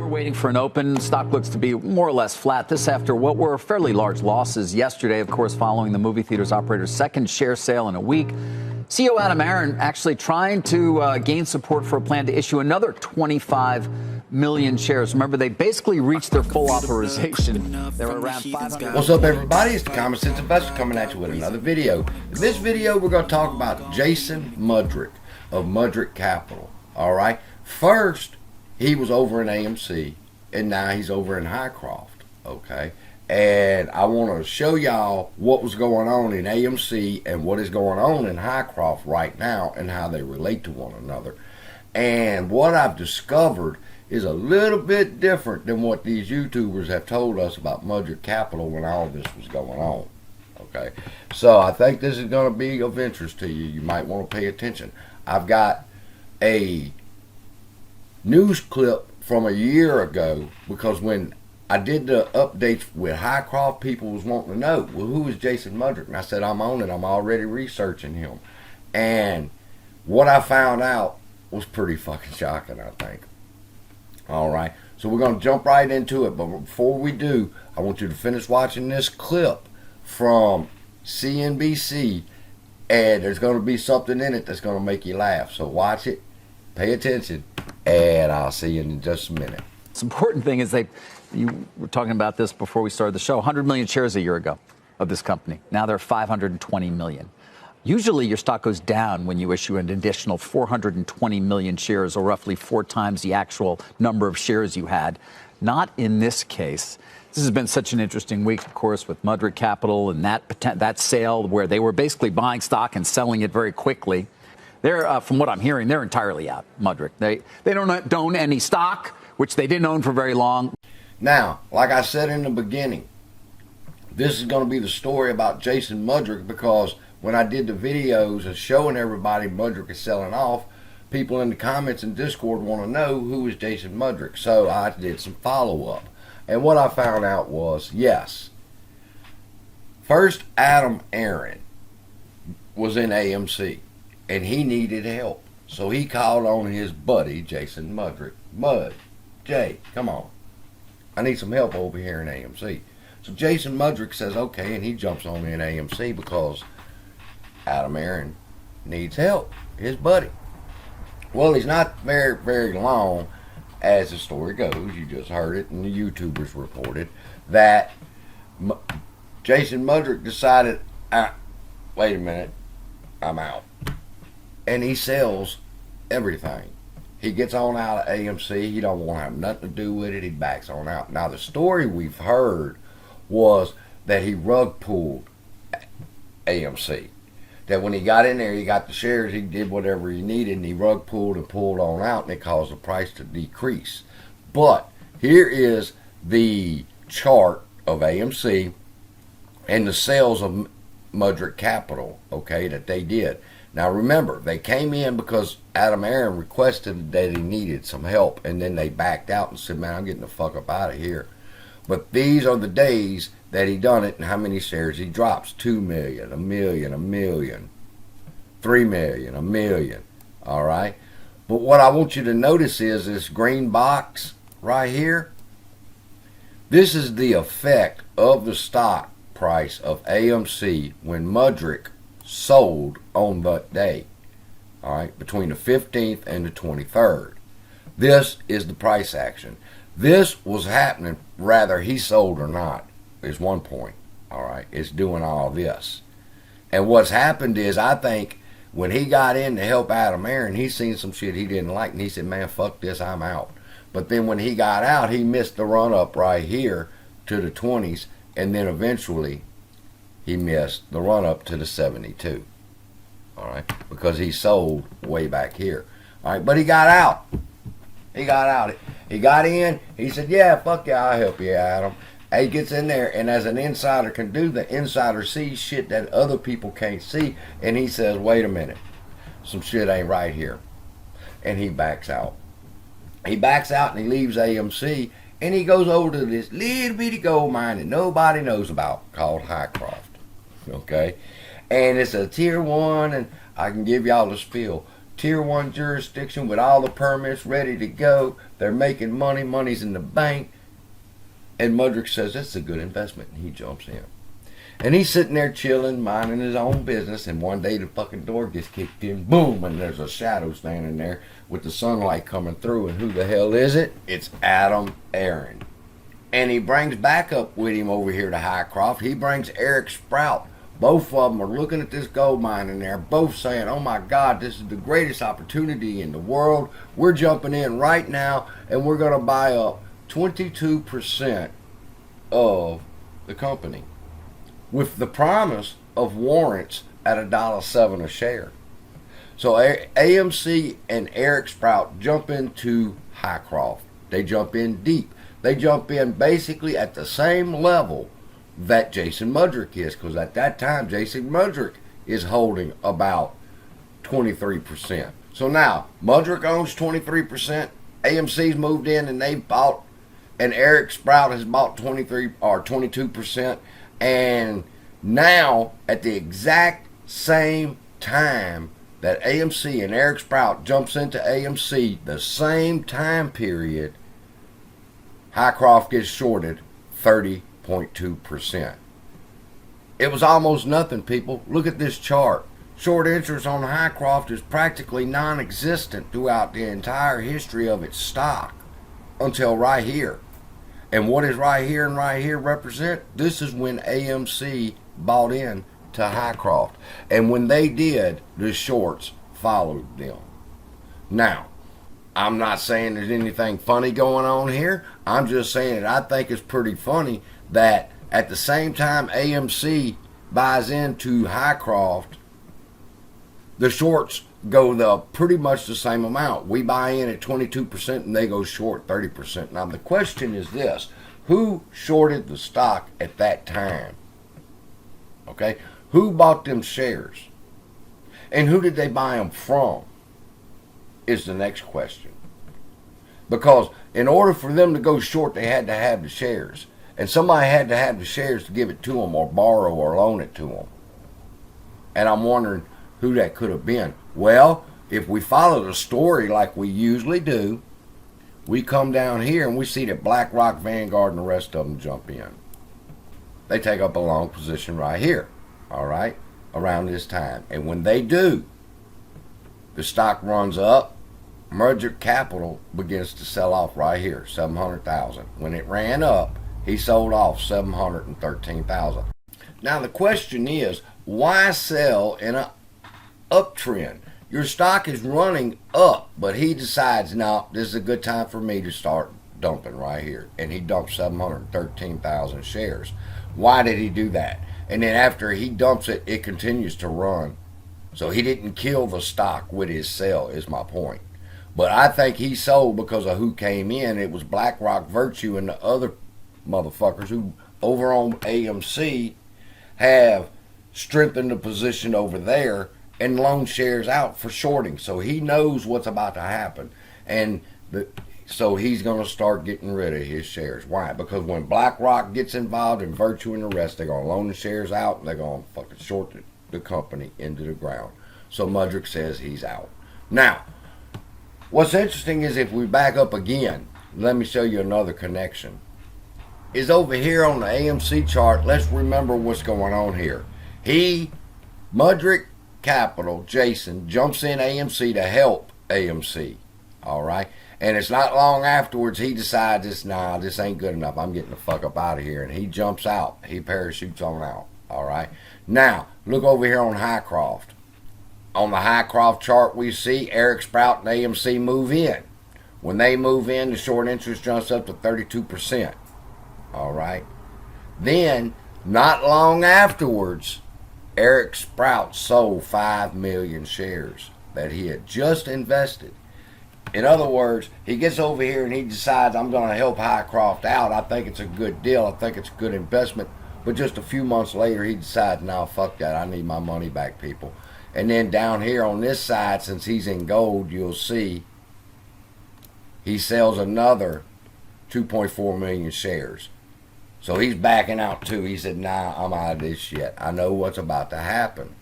We're waiting for an open. Stock looks to be more or less flat. This after what were fairly large losses yesterday, of course, following the movie theater's operator's second share sale in a week. CEO Adam Aron actually trying to gain support for a plan to issue another 25 million shares. Remember, they basically reached their full authorization. There were around 500. What's up, everybody? It's the Common Sense Investor coming at you with another video. In this video, we're going to talk about Jason Mudrick of Mudrick Capital. All right. First, he was over in AMC, and now he's over in Hycroft. Okay. And I want to show y'all what was going on in AMC and what is going on in Hycroft right now and how they relate to one another. And what I've discovered is a little bit different than what these YouTubers have told us about Mudrick Capital when all this was going on. Okay. So I think this is going to be of interest to you. You might want to pay attention. I've got a news clip from a year ago, because when I did the updates with Hycroft, people was wanting to know, well, who is Jason Mudrick? And I said, I'm on it. I'm already researching him. And what I found out was pretty fucking shocking, I think. All right. So we're going to jump right into it. But before we do, I want you to finish watching this clip from CNBC. And there's going to be something in it that's going to make you laugh. So watch it, pay attention, and I'll see you in just a minute. The important thing is you were talking about this before we started the show, 100 million shares a year ago of this company. Now they're 520 million. Usually your stock goes down when you issue an additional 420 million shares, or roughly 4 times the actual number of shares you had. Not in this case. This has been such an interesting week, of course, with Mudrick Capital and that sale where they were basically buying stock and selling it very quickly. They're, from what I'm hearing, they're entirely out, Mudrick. They don't own any stock, which they didn't own for very long. Now, like I said in the beginning, this is going to be the story about Jason Mudrick, because when I did the videos and showing everybody Mudrick is selling off, people in the comments and Discord want to know who is Jason Mudrick. So I did some follow-up. And what I found out was, yes, first Adam Aron was in AMC, and he needed help. So he called on his buddy, Jason Mudrick. Jay, come on. I need some help over here in AMC. So Jason Mudrick says, okay, and he jumps on in AMC because Adam Aron needs help, his buddy. Well, he's not very, very long. As the story goes, you just heard it, and the YouTubers reported that Jason Mudrick decided, wait a minute, I'm out. And he sells everything. He gets on out of AMC. He don't want to have nothing to do with it. He backs on out. Now, the story we've heard was that he rug pulled AMC. That when he got in there, he got the shares, he did whatever he needed, and he rug pulled and pulled on out, and it caused the price to decrease. But here is the chart of AMC and the sales of Mudrick Capital, okay, that they did. Now remember, they came in because Adam Aron requested that he needed some help, and then they backed out and said, man, I'm getting the fuck up out of here. But these are the days that he done it and how many shares he drops. 2 million, a million, a million, 3 million, a million. All right. But what I want you to notice is this green box right here. This is the effect of the stock price of AMC when Mudrick sold on that day. All right. Between the 15th and the 23rd. This is the price action. This was happening whether he sold or not, is one point. All right. It's doing all this. And what's happened is, I think when he got in to help Adam Aron, he seen some shit he didn't like, and he said, man, fuck this, I'm out. But then when he got out, he missed the run up right here to the 20s, and then eventually he missed the run up to the 72. All right. Because he sold way back here. All right. But he got out. He got out. He got in. He said, yeah, fuck yeah, I'll help you, Adam. He gets in there, and as an insider can do, the insider sees shit that other people can't see, and he says, wait a minute, some shit ain't right here. And he backs out. He backs out and he leaves AMC, and he goes over to this little bitty gold mine that nobody knows about called Hycroft. Okay? And it's a tier 1, and I can give y'all the spiel. tier 1 jurisdiction with all the permits ready to go. They're making money. Money's in the bank. And Mudrick says, that's a good investment. And he jumps in. And he's sitting there chilling, minding his own business. And one day the fucking door gets kicked in. Boom. And there's a shadow standing there with the sunlight coming through. And who the hell is it? It's Adam Aaron. And he brings backup with him over here to Hycroft. He brings Eric Sprout. Both of them are looking at this gold mine in there, both saying, oh my God, this is the greatest opportunity in the world. We're jumping in right now, and we're going to buy up 22% of the company with the promise of warrants at $1.07 a share. So AMC and Eric Sprout jump into Hycroft. They jump in deep. They jump in basically at the same level that Jason Mudrick is, because at that time Jason Mudrick is holding about 23%. So now Mudrick owns 23%, AMC's moved in and they've bought, and Eric Sprout has bought 23 or 22%, and now at the exact same time that AMC and Eric Sprout jumps into AMC, the same time period, Hycroft gets shorted 30.2%. It was almost nothing, people. Look at this chart. Short interest on Hycroft is practically non-existent throughout the entire history of its stock until right here. And what is right here and right here represent? This is when AMC bought in to Hycroft. And when they did, the shorts followed them. Now, I'm not saying there's anything funny going on here. I'm just saying that I think it's pretty funny that at the same time AMC buys into Hycroft, the shorts go pretty much the same amount. We buy in at 22% and they go short 30%. Now the question is this: who shorted the stock at that time? Okay, who bought them shares? And who did they buy them from? Is the next question. Because in order for them to go short, they had to have the shares. And somebody had to have the shares to give it to them or borrow or loan it to them. And I'm wondering who that could have been. Well, if we follow the story like we usually do, we come down here and we see that BlackRock, Vanguard, and the rest of them jump in. They take up a long position right here, all right, around this time. And when they do, the stock runs up. Mudrick Capital begins to sell off right here, 700,000. When it ran up, he sold off 713,000. Now the question is, why sell in an uptrend? Your stock is running up, but he decides, no, this is a good time for me to start dumping right here. And he dumped 713,000 shares. Why did he do that? And then after he dumps it, it continues to run. So he didn't kill the stock with his sell, is my point. But I think he sold because of who came in. It was BlackRock, Virtue, and the other motherfuckers who over on AMC have strengthened the position over there and loaned shares out for shorting. So he knows what's about to happen. And so he's going to start getting rid of his shares. Why? Because when BlackRock gets involved in Virtue and the rest, they're going to loan the shares out and they're going to fucking short the company into the ground. So Mudrick says he's out. Now, what's interesting is if we back up again, let me show you another connection. Is over here on the AMC chart, let's remember what's going on here. Mudrick Capital, Jason, jumps in AMC to help AMC, all right? And it's not long afterwards he decides, this ain't good enough. I'm getting the fuck up out of here. And he jumps out. He parachutes on out, all right? Now, look over here on Hycroft. On the Hycroft chart, we see Eric Sprout and AMC move in. When they move in, the short interest jumps up to 32%. All right. Then, not long afterwards, Eric Sprout sold 5 million shares that he had just invested. In other words, he gets over here and he decides, I'm going to help Hycroft out. I think it's a good deal. I think it's a good investment. But just a few months later, he decides, no, fuck that. I need my money back, people. And then down here on this side, since he's in gold, you'll see he sells another 2.4 million shares. So he's backing out too. He said, nah, I'm out of this shit. I know what's about to happen.